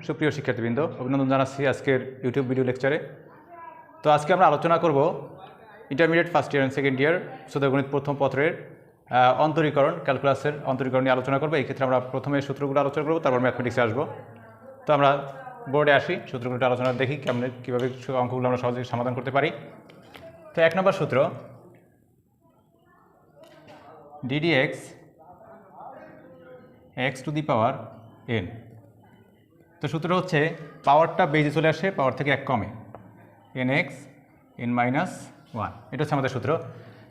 সুপ্রিয় শিক্ষার্থীবৃন্দ, অভিনন্দন জানাচ্ছি আজকের ইউটিউব ভিডিও লেকচারে। তো আজকে আমরা আলোচনা করব intermediate first year and second year সুদগণিত প্রথম পত্রের অন্তরীকরণ, ক্যালকুলাসের অন্তরীকরণ নিয়ে আলোচনা করবো। এই ক্ষেত্রে আমরা প্রথমে সূত্রগুলো আলোচনা করবো, তারপর ম্যাথমেটিক্সে আসবো। তো আমরা বোর্ডে আসি, সূত্রগুলো আলোচনা দেখি কীভাবে অঙ্কগুলো আমরা সহজে সমাধান করতে পারি। তো 1 নম্বর সূত্র, ddx x two the power n। তো সূত্র হচ্ছে পাওয়ারটা বেজে চলে আসে, পাওয়ার থেকে 1 কমে, nx n-1, এটা হচ্ছে আমাদের সূত্র।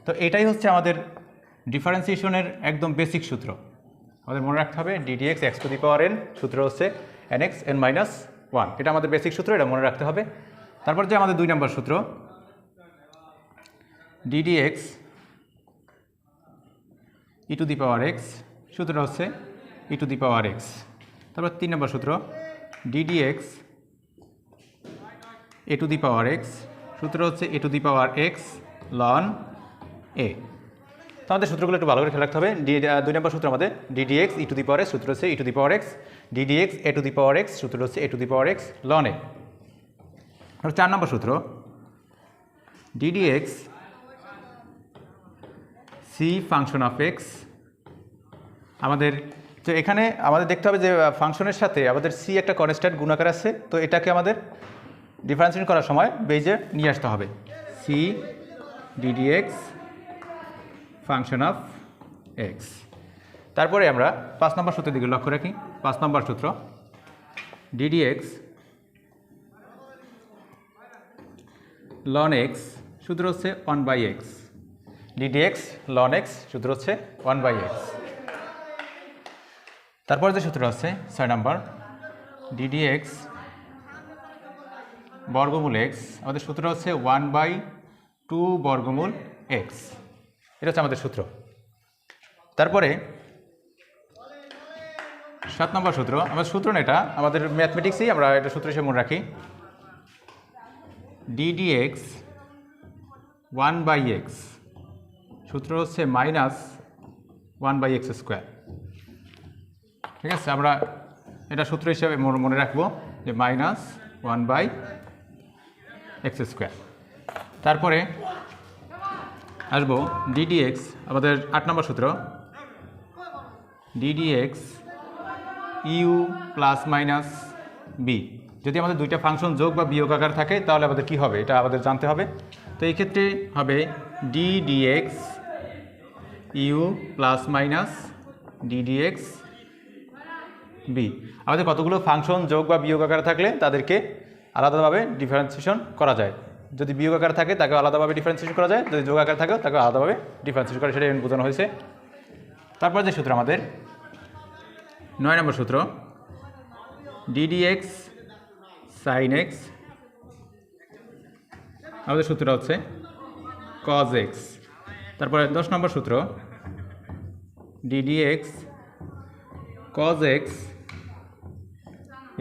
তো এটাই হচ্ছে আমাদের ডিফারেন্সিয়েশনের একদম বেসিক সূত্র। আমাদের মনে রাখতে হবে ddx x two the power n, সূত্র হচ্ছে nx n-1, এটা আমাদের বেসিক সূত্র, এটা মনে রাখতে হবে। তারপর যে আমাদের 2 নম্বর সূত্র, ddx e two the power x, সূত্র হচ্ছে e two the power x। তারপর 3 নম্বর সূত্র, ddx a two the power x, সূত্র হচ্ছে a two the power x ln a। তো আমাদের সূত্রগুলো একটু ভালো করে খেয়াল রাখতে হবে। 2 নম্বর সূত্র আমাদের ddx e two the power x, সূত্র হচ্ছে e two the power x, ddx a two the power x, সূত্র হচ্ছে a two the power x ln a। আর 4 নম্বর সূত্র, ddx c function of x। আমাদের তো এখানে আমাদের দেখতে হবে যে ফাংশনের সাথে আমাদের c একটা কনস্ট্যান্ট গুণাকার আছে, তো এটাকে আমাদের ডিফারেন্সিয়েট করার সময় বেজে নিয়ে আসতে হবে। c ddx function of x। তারপরে আমরা 5 নম্বর সূত্রের দিকে লক্ষ্য রাখি। 5 নম্বর সূত্র, ddx ln x, সূত্র হচ্ছে 1/x, ddx ln x, সূত্র হচ্ছে 1/x। তারপর যে সূত্র আছে 6 নম্বর, ddx বর্গমূল x, আমাদের সূত্র হচ্ছে 1/2 বর্গমূল x, এটা হচ্ছে আমাদের সূত্র। তারপরে 7 নম্বর সূত্র, আমাদের সূত্র না, এটা আমাদের ম্যাথমেটিক্সই আমরা এটা সূত্র হিসেবে মনে রাখি। ddx 1/x, সূত্র হচ্ছে -1/x²। ঠিক আছে, আমরা এটা সূত্র হিসেবে মনে রাখবো যে -1/x²। তারপরে আসবো ddx, আমাদের 8 নম্বর সূত্র, ddx u ± b। যদি আমাদের দুইটা ফাংশন যোগ বা বিয়োগ আকার থাকে তাহলে আমাদের কি হবে, এটা আমাদের জানতে হবে। তো এই ক্ষেত্রে হবে ddx u ± ddx b। আমাদের কতগুলো ফাংশন যোগ বা বিয়োগ আকার থাকলে তাদেরকে আলাদাভাবে ডিফারেন্সিয়েশন করা যায়। যদি বিয়োগ আকার থাকে তাকে আলাদাভাবে ডিফারেন্সিয়েশন করা যায়, যদি যোগ আকার থাকে তাকে আলাদাভাবে ডিফারেন্সিয়েশন করা, সেটা বোঝানো হয়েছে। তারপর যে সূত্র আমাদের 9 নম্বর সূত্র, ddx sin x, আমাদের সূত্র হচ্ছে cos x। তারপরে 10 নম্বর সূত্র, ddx cos x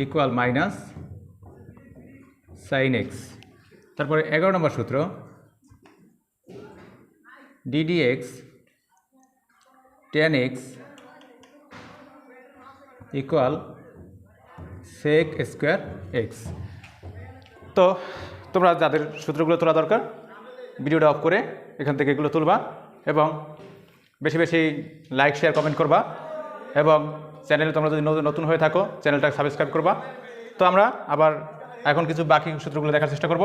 equal minus sin x। তারপরে 11 নম্বর সূত্র, ddx tan x equal sec square x। তো তোমরা যাদের সূত্রগুলো তোলা দরকার ভিডিওটা অফ করে এখান থেকে এগুলো তুলবা এবং বেশি বেশি লাইক শেয়ার কমেন্ট করবা, এবং চ্যানেলে তোমরা যদি নতুন হয়ে থাকো চ্যানেলটা সাবস্ক্রাইব করবা। তো আমরা আবার এখন কিছু বাকি সূত্রগুলো দেখার চেষ্টা করব।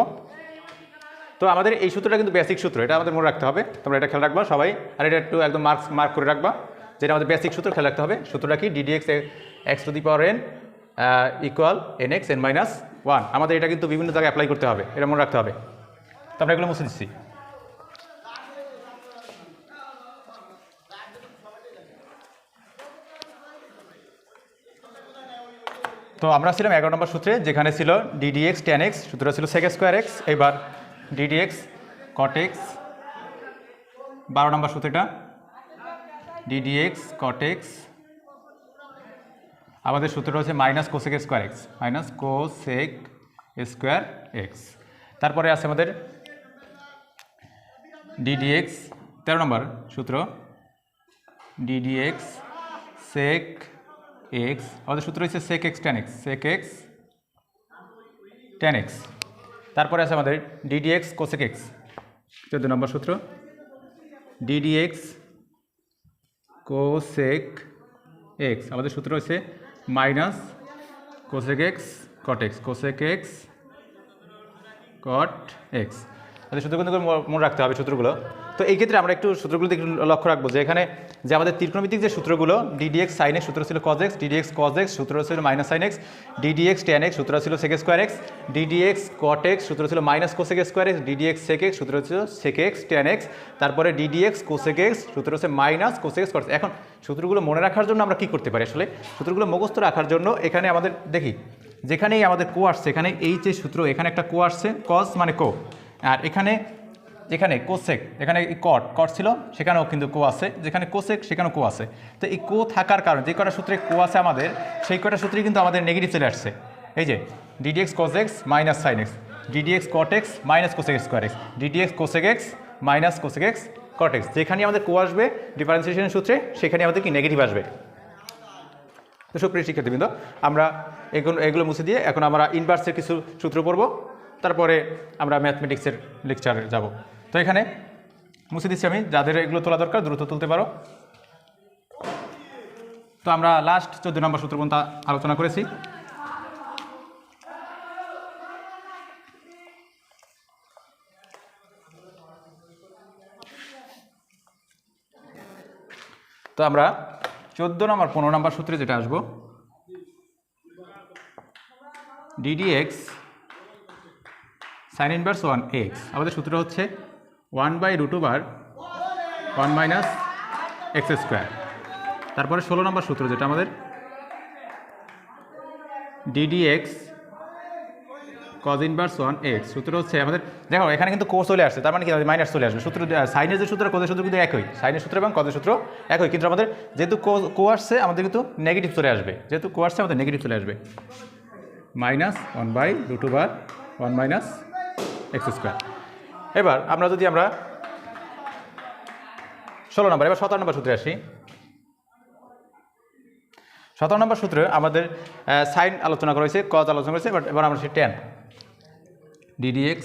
তো আমাদের এই সূত্রটা কিন্তু বেসিক সূত্র, এটা আমাদের মনে রাখতে হবে, তোমরা এটা খেয়াল রাখবা সবাই। আর এটা একটু একদম মার্ক করে রাখবা, যেটা আমাদের বেসিক সূত্র খেয়াল রাখতে হবে। সূত্রটা কি, ddx x two the power n equal nx n-1। আমাদের এটা কিন্তু বিভিন্ন জায়গায় অ্যাপ্লাই করতে হবে, এটা মনে রাখতে হবে। তো আমরা এগুলো মুছে দিচ্ছি। তো আমরা ছিলাম 11 নম্বর সূত্রে, যেখানে ছিল ddx tan x, সূত্র ছিল sec স্কোয়ার x। এবার ddx cot x, 12 নম্বর সূত্রটা ddx cot x, আমাদের সূত্র হচ্ছে -cosec square x, -cosec square x। তারপরে আছে আমাদের ddx 13 নম্বর সূত্র, ddx sec এক্স, আমাদের সূত্র হচ্ছে sec x tan x, sec x tan x। তারপরে আছে আমাদের ddx cosec x, 14 নম্বর সূত্র, ddx cosec x, আমাদের সূত্র হচ্ছে minus cosec x cot x, cosec x cot x। তাহলে সূত্রগুলো কিন্তু মনে রাখতে হবে সূত্রগুলো। তো এই ক্ষেত্রে আমরা একটু সূত্রগুলো একটু লক্ষ্য রাখবো যে এখানে যে আমাদের ত্রিকোণমিতিক যে সূত্রগুলো, ddx sin x সূত্র ছিল cos x, ddx cos x সূত্র ছিল minus sin x, ddx tan x সূত্র ছিল sec square x, ddx cot x সূত্র ছিল minus cosec square x, ddx sec x সূত্র ছিল sec x tan x, তারপরে ddx cosec x সূত্র হচ্ছে minus cosec x cot x। এখন সূত্রগুলো মনে রাখার জন্য আমরা কি করতে পারি, আসলে সূত্রগুলো মুখস্থ রাখার জন্য এখানে আমাদের দেখি যেখানেই আমাদের কো আসছে, এখানে এই যে সূত্র, এখানে একটা কো আসছে, cos মানে কো, আর এখানে কোসেক, এখানে কট ছিল, সেখানেও কিন্তু কো আছে, যেখানে কোসেক সেখানেও কো আছে। তো এই কো থাকার কারণে যে কটা সূত্রে কো আছে আমাদের, সেই কটা সূত্রেই কিন্তু আমাদের নেগেটিভ চলে আসছে। এই যে ddx cos x minus sin x, ddx cot x minus cosec square x, ddx cosec x minus cosec x cot x, যেখানে আমাদের কো আসবে ডিফারেন্সিয়েশনের সূত্রে, সেখানে আমাদের কি নেগেটিভ আসবে। তো সুপ্রিয় শিক্ষার্থীবৃন্দ, আমরা এগুলো মুছে দিয়ে এখন আমরা ইনভার্সের কিছু সূত্র পড়ব, তারপরে আমরা ম্যাথমেটিক্সের লেকচারে যাব। তো এখানে মুছে দিচ্ছি আমি, যাদের এগুলো তোলা দরকার দ্রুত তুলতে পারো। তো আমরা লাস্ট 14 নম্বর সূত্র পর্যন্ত আলোচনা করেছি। তো আমরা 14 নম্বর 15 নম্বর সূত্রে যেটা আসবো, ddx sin inverse 1x, আমাদের সূত্র হচ্ছে 1/√1 মাইনাস x স্কোয়ার। তারপরে 16 নম্বর সূত্র যেটা আমাদের ddx cos inverse 1x, সূত্র হচ্ছে আমাদের, দেখো এখানে কিন্তু cos চলে আসছে, তার মানে কি মাইনাস চলে আসবে। সূত্র সাইনের যে সূত্র, cos এর সূত্র কিন্তু একই, সাইনের সূত্র এবং cos এর সূত্র একই, কিন্তু আমাদের যেহেতু কো আসছে আমাদের কিন্তু নেগেটিভ চলে আসবে, যেহেতু কো আসছে আমাদের নেগেটিভ চলে আসবে, মাইনাস 1/√1 মাইনাস x স্কোয়ার। এবার আমরা 16 নম্বর, এবার 17 নম্বর সূত্রে আসি। 17 নম্বর সূত্রে আমাদের সাইন আলোচনা করা হয়েছে, কজ আলোচনা করেছে, এবার আমরা সেই tan, ddx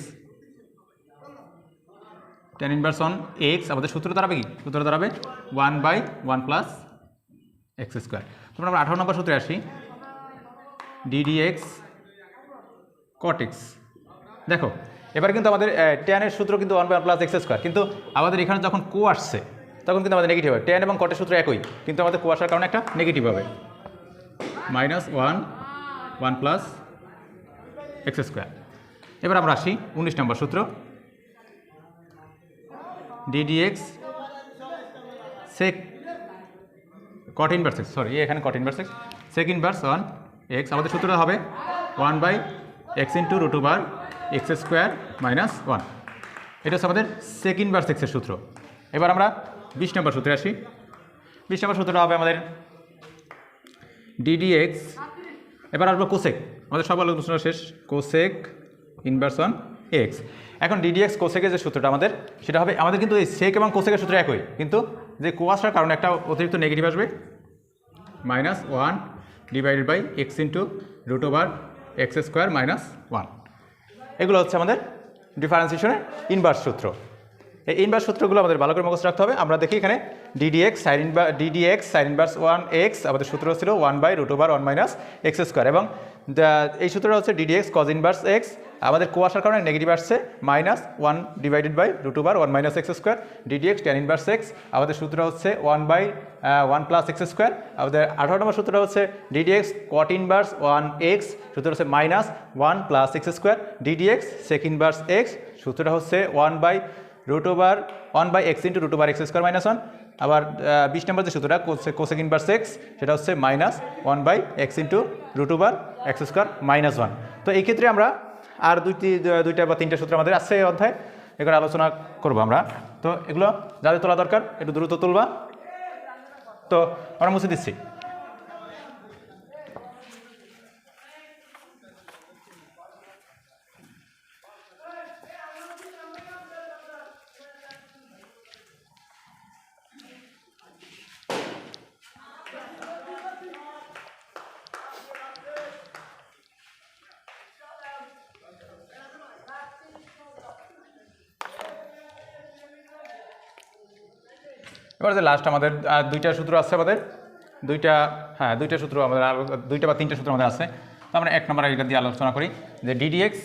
tan inverse 1x, আমাদের সূত্র দাঁড়াবে কি, সূত্র দাঁড়াবে 1/1 প্লাস x স্কোয়ার। তোমরা আমরা 18 নম্বর সূত্রে আসি, ddx cot x। দেখো এবার কিন্তু আমাদের ট্যানের সূত্র কিন্তু 1/1 প্লাস x স্কোয়ার, কিন্তু আমাদের এখানে যখন কো আসছে তখন কিন্তু আমাদের নেগেটিভ হবে। ট্যান এবং কটের সূত্র একই, কিন্তু আমাদের কো আসার কারণে একটা নেগেটিভ হবে, মাইনাস 1 প্লাস x স্কোয়ার। এবার আমরা আসি 19 নম্বর সূত্র, ddx sec cot inverse x, sorry এখানে cot inverse x, sec inverse 1x, আমাদের সূত্রটা হবে 1/x into √x square minus 1। এটা হচ্ছে আমাদের sec inverse x এর সূত্র। এবার আমরা 20 নম্বর সূত্রে আসি। 20 নম্বর সূত্রটা হবে আমাদের ddx, এবার আসবো কোসেক, আমাদের সব আলোচনা শেষ, কোসেক ইনভার্স 1x। এখন ddx কোসেকের যে সূত্রটা আমাদের, সেটা হবে আমাদের কিন্তু এই সেক এবং কোসেকের সূত্র একই, কিন্তু যে কো আসার কারণে একটা অতিরিক্ত নেগেটিভ আসবে, minus 1 divided by x into √x square minus 1। এগুলো হচ্ছে আমাদের ডিফারেন্সিয়েশনের ইনভার্স সূত্র। এই ইনভার্স সূত্রগুলো আমাদের ভালো করে মুখস্থ রাখতে হবে। আমরা দেখি এখানে ddx sin inverse 1x, আমাদের সূত্র ছিল 1/√1 মাইনাস x স্কোয়ার, এবং এই সূত্রটা হচ্ছে ddx cos inverse x, আমাদের কো আসার কারণে নেগেটিভ আসছে, minus 1 divided by √1 minus x square, ddx tan inverse x, আমাদের সূত্র হচ্ছে 1/1 প্লাস x স্কোয়ার। আমাদের 18 নম্বর সূত্রটা হচ্ছে ddx cot inverse 1x, সূত্র হচ্ছে minus 1 plus x square, ddx sec inverse x, সূত্রটা হচ্ছে 1/x into √x square minus 1। আবার 20 নম্বর যে সূত্রটা কোসেক ইনভার্স x, সেটা হচ্ছে minus 1/x into √x square minus 1। তো এই ক্ষেত্রে আমরা আর দুইটা বা তিনটা সূত্র আমাদের আছে অধ্যায়, এগুলো আলোচনা করবো আমরা। তো এগুলো যাদের তোলা দরকার একটু দ্রুত তুলবা। তো আমরা মুছে দিচ্ছি। এবার যে লাস্ট আমাদের দুইটা সূত্র আছে আমাদের দুইটা সূত্র আমাদের আর দুইটা বা তিনটা সূত্র আমাদের আছে। তো আমরা এক নম্বর এটা দিয়ে আলোচনা করি যে ডিডিএক্স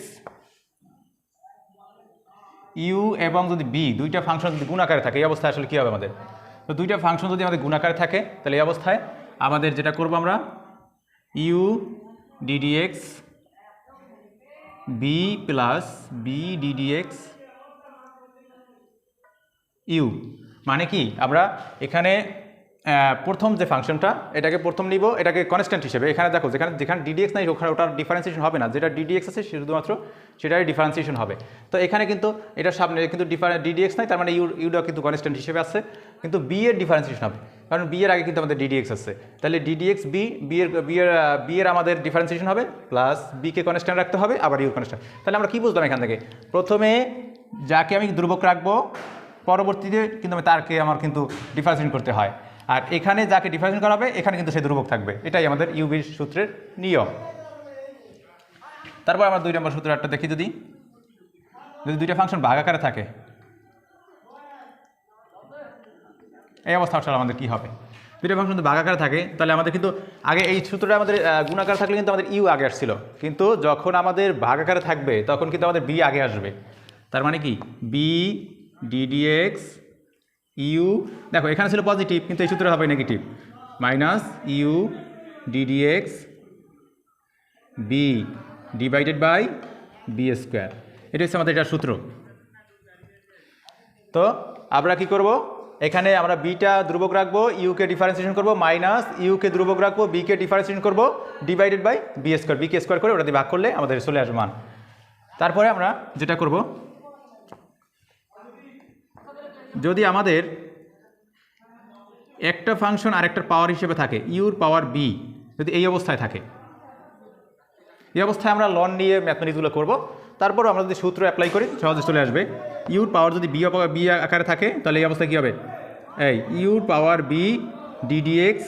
ইউ এবং যদি বি দুইটা ফাংশন যদি গুণাকারে থাকে এই অবস্থায় আসলে কী হবে আমাদের। তো দুইটা ফাংশন যদি আমাদের গুণাকারে থাকে তাহলে এই অবস্থায় আমাদের যেটা করব আমরা u d d x v plus v d d x u মানে কি আমরা এখানে প্রথম যে ফাংশনটা এটাকে প্রথম নিব, এটাকে কনস্ট্যান্ট হিসেবে। এখানে দেখো যেখানে ডিডিএক্স নাই ওখানে ওটার ডিফারেন্সিয়েশন হবে না, যেটা ডিডিএক্স আছে শুধুমাত্র সেটাই ডিফারেন্সিয়েশন হবে। তো এখানে কিন্তু এটার সামনে কিন্তু ডিডিএক্স নাই, তার মানে ইউটা কিন্তু কনস্ট্যান্ট হিসেবে আছে, কিন্তু বি এর ডিফারেন্সিয়েশন হবে, কারণ বি এর আগে কিন্তু আমাদের ডিডিএক্স আছে। তাহলে ডিডিএক্স বি এর আমাদের ডিফারেন্সিয়েশন হবে, প্লাস বিকে কনস্ট্যান্ট রাখতে হবে, আবার ইউর কনস্ট্যান্ট। তাহলে আমরা কী বুঝলাম এখান থেকে, প্রথমে যাকে আমি ধ্রুবক রাখবো পরবর্তীতে কিন্তু তারকে আমার কিন্তু ডিফারেন্সিয়েশন করতে হয়, আর এখানে যাকে ডিফারেন্সিয়েশন করা হবে এখানে কিন্তু সে ধ্রুবক থাকবে। এটাই আমাদের ইউবির সূত্রের নিয়ম। তারপর আমরা 2 নম্বর সূত্রটা দেখি, যদি দুইটা ফাংশন ভাগাকারে থাকে এই অবস্থা আসলে আমাদের কী হবে। দুইটা ফাংশন যদি ভাগাকারে থাকে তাহলে আমাদের কিন্তু আগে এই সূত্রটা আমাদের গুণাকার থাকলে কিন্তু আমাদের ইউ আগে আসছিল, কিন্তু যখন আমাদের ভাগাকারে থাকবে তখন কিন্তু আমাদের বি আগে আসবে। তার মানে কি বি ডিডিএক্স ইউ, দেখো এখানে ছিল পজিটিভ কিন্তু এই সূত্রে হবে negative, minus u d d x v divided by v square. এটা হচ্ছে আমাদের এটার সূত্র। তো আমরা কি করব, এখানে আমরা বিটা ধ্রুবক রাখবো, ইউকে ডিফারেন্সিয়েশন করবো, মাইনাস ইউকে ধ্রুবক রাখবো, বিকে ডিফারেন্সিয়েশন করবো, ডিভাইডেড বাই বি স্কোয়ার, বিকে স্কোয়ার করে ওটা দিয়ে ভাগ করলে আমাদের চলে আসবে মান। তারপরে আমরা যেটা করব, যদি আমাদের একটা ফাংশন আরেকটার পাওয়ার হিসেবে থাকে ইউর পাওয়ার বি, যদি এই অবস্থায় থাকে, এই অবস্থায় আমরা লন নিয়ে ম্যাথমেটিক্সগুলো করবো। তারপরও আমরা যদি সূত্র অ্যাপ্লাই করি সহজে চলে আসবে। ইউর পাওয়ার যদি বি আকারে থাকে তাহলে এই অবস্থায় কী হবে, এই ইউর power v d d x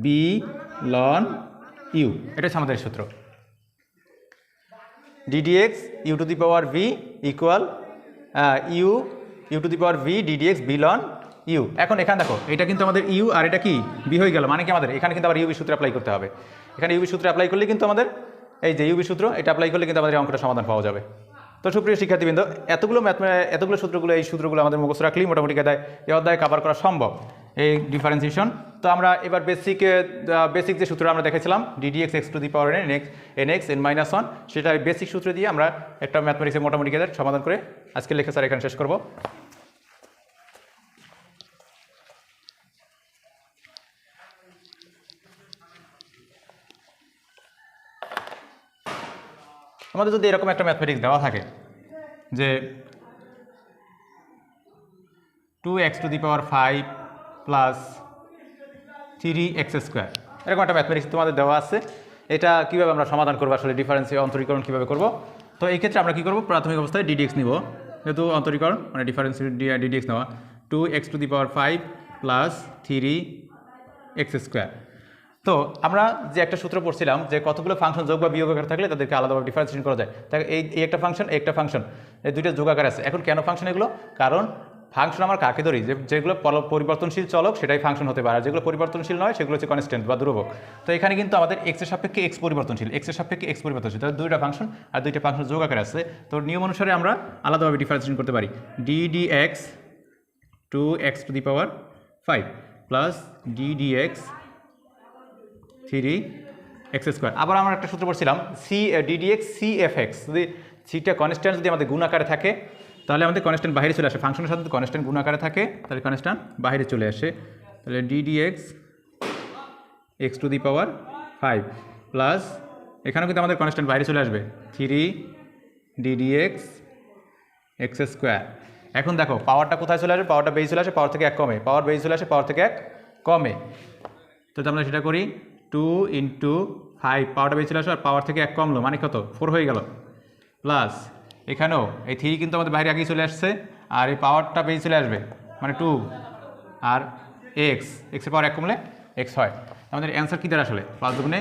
v ln u, এটা হচ্ছে আমাদের সূত্র। D d x u to the power v equal u to the power v d d x v ln u. এখন এখানে দেখো এটা কিন্তু আমাদের ইউ আর এটা কি বি হয়ে গেল, মানে কি আমাদের এখানে কিন্তু আবার ইউবি সূত্র অ্যাপ্লাই করতে হবে। এখানে ইউবি সূত্র অ্যাপ্লাই করলে কিন্তু আমাদের এই যে ইউবি সূত্র এটা অ্যাপ্লাই করলে কিন্তু আমাদের এই অঙ্কটা সমাধান পাওয়া যাবে। তো সুপ্রিয় শিক্ষার্থীবৃন্দ, এতগুলো সূত্রগুলো এই সূত্রগুলো আমাদের মুখস্থ রাখলেই মোটামুটি এই অধ্যায়ে কভার করা সম্ভব এই ডিফারেন্সিয়েশন। তো আমরা এবার বেসিক যে সূত্র আমরা দেখেছিলাম ddx x two the power N x N minus one, সেটা বেসিক সূত্র দিয়ে আমরা একটা ম্যাথমেটিক্সের মোটামুটি সমাধান করে আজকে লেখা স্যার এখানে শেষ করব। আমাদের যদি এরকম একটা ম্যাথমেটিক্স দেওয়া থাকে যে 2x two the power 5 plus 3x square, এরকম একটা ম্যাথমেটিক্স তোমাদের দেওয়া আছে, এটা কীভাবে আমরা সমাধান করবো, আসলে ডিফারেন্সিয়েশন অন্তরীকরণ কীভাবে করব। তো এই ক্ষেত্রে আমরা কী করব, প্রাথমিক অবস্থায় ডিডিএক্স নিব, যেহেতু অন্তরীকরণ মানে ডিফারেন্সিয়েশন ডিডিএক্স নেওয়া, 2x two the power 5 plus 3x square. তো আমরা যে একটা সূত্র পড়ছিলাম যে কতগুলো ফাংশন যোগ বা বিয়োগ আকারে থাকলে তাদেরকে আলাদাভাবে ডিফারেন্সিয়েশন করা যায়। তাই এই একটা ফাংশন এই দুইটা যোগ আকারে আছে। এখন কেন ফাংশন এগুলো, কারণ ফাংশন আমার কাকে ধরি, যেগুলো পরিবর্তনশীল চলক সেটাই ফাংশন হতে পারে, আর যেগুলো পরিবর্তনশীল নয় সেগুলো হচ্ছে কনস্ট্যান্ট বা ধ্রুবক। তো এখানে কিন্তু আমাদের এক্সের সাপেক্ষে এক্স পরিবর্তনশীল, তাহলে দুইটা ফাংশন আর দুইটা ফাংশন যোগ আকারে আছে। তো নিয়ম অনুসারে আমরা আলাদাভাবে ডিফারেন্সিয়েশন করতে পারি, ddx 2x two the power 5 plus ddx 3x square. আবার আমরা একটা সূত্র পড়ছিলাম ডিডিএক্স সিএফএক্স, যদি সিটা কনস্ট্যান্ট যদি আমাদের গুণ আকারে থাকে তাহলে আমাদের কনস্ট্যান্ট বাইরে চলে আসে, ফাংশনের সাথে যদি কনস্ট্যান্ট গুণ আকারে থাকে তাহলে কনস্ট্যান্ট বাইরে চলে আসে। তাহলে ddx x two the power 5 plus এখানেও কিন্তু আমাদের কনস্ট্যান্ট বাইরে চলে আসবে 3 ডিডিএক্স এক্স স্কোয়ার। এখন দেখো পাওয়ারটা কোথায় চলে আসে, পাওয়ারটা বেশি চলে আসে, পাওয়ার থেকে 1 কমে, পাওয়ার বেশি চলে আসে, পাওয়ার থেকে 1 কমে। তো আমরা সেটা করি 2 × 5, পাওয়ারটা বেশি চলে আসে আর পাওয়ার থেকে 1 কমলো মানে কত 4 হয়ে গেল, প্লাস এখানেও এই 3 কিন্তু আমাদের বাইরে আগেই চলে আসছে আর এই পাওয়ারটা বেশি চলে আসবে মানে 2 আর এক্সের পাওয়ার 1 কমলে এক্স হয়। আমাদের অ্যান্সার কী দাঁড়ায় আসলে 5 দুগুণে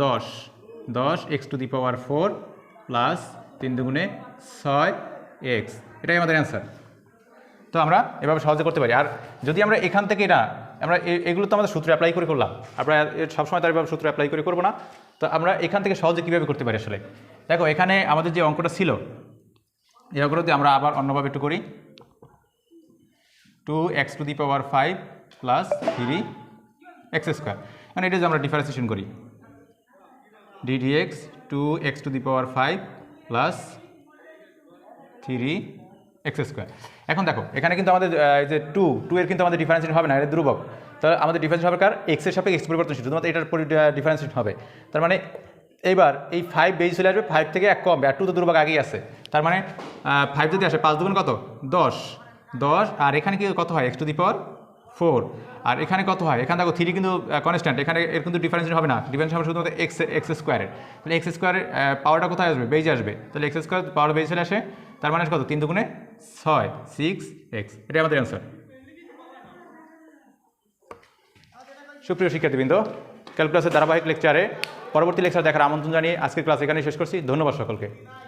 10 x two the power 4 plus 3 দুগুণে 6 এক্স, এটাই আমাদের অ্যান্সার। তো আমরা এভাবে সহজে করতে পারি। আর যদি আমরা এখান থেকে না আমরা এগুলো তো আমাদের সূত্র অ্যাপ্লাই করে করলাম, আমরা সবসময় তার এভাবে সূত্র অ্যাপ্লাই করে করবো না। তো আমরা এখান থেকে সহজে কীভাবে করতে পারি আসলে দেখো, এখানে আমাদের যে অঙ্কটা ছিল এই অঙ্কটা যদি আমরা আবার অন্যভাবে একটু করি, 2x two the power 5 plus 3x square, মানে এটা যদি আমরা ডিফারেন্সিয়েশন করি ddx 2x two the power 5 plus 3x square. এখন দেখো এখানে কিন্তু আমাদের এই যে 2 এর কিন্তু আমাদের ডিফারেন্সিয়েশন হবে না, এটা ধ্রুবক। তাহলে আমাদের ডিফারেন্সিয়েশন হবে কার, x এর সাপেক্ষে x পরিবর্তনশীল, শুধুমাত্র এটার ডিফারেন্সিয়েশন হবে। তার মানে এইবার এই 5 বেশি চলে আসবে, 5 থেকে 1 কমবে, আর 2 তো ধ্রুবক আগেই আছে। তার মানে 5 যদি আসে 5 দুগুণ কত 10, আর এখানে কি কত হয় x টু দি পাওয়ার 4, আর এখানে কত হয়, এখানে দেখো 3 কিন্তু কনস্ট্যান্ট, এখানে এর কিন্তু ডিফারেন্সিয়েশন হবে না, ডিফারেন্সিয়েশন হবে শুধুমাত্র x স্কোয়ারের। তাহলে x স্কোয়ারের পাওয়ারটা কোথায় আসবে, বেজে আসবে। তাহলে x স্কোয়ার পাওয়ার বেজে চলে আসে, তার মানে কত 3 দুগুণে 6 6x, এটাই আমাদের অ্যান্সার। সুপ্রিয় শিক্ষার্থীবৃন্দ, ক্যালকুলাসের ধারাবাহিক লেকচারে পরবর্তী লেকচার দেখার আমন্ত্রণ জানিয়ে আজকের ক্লাস এখানেই শেষ করছি। ধন্যবাদ সকলকে।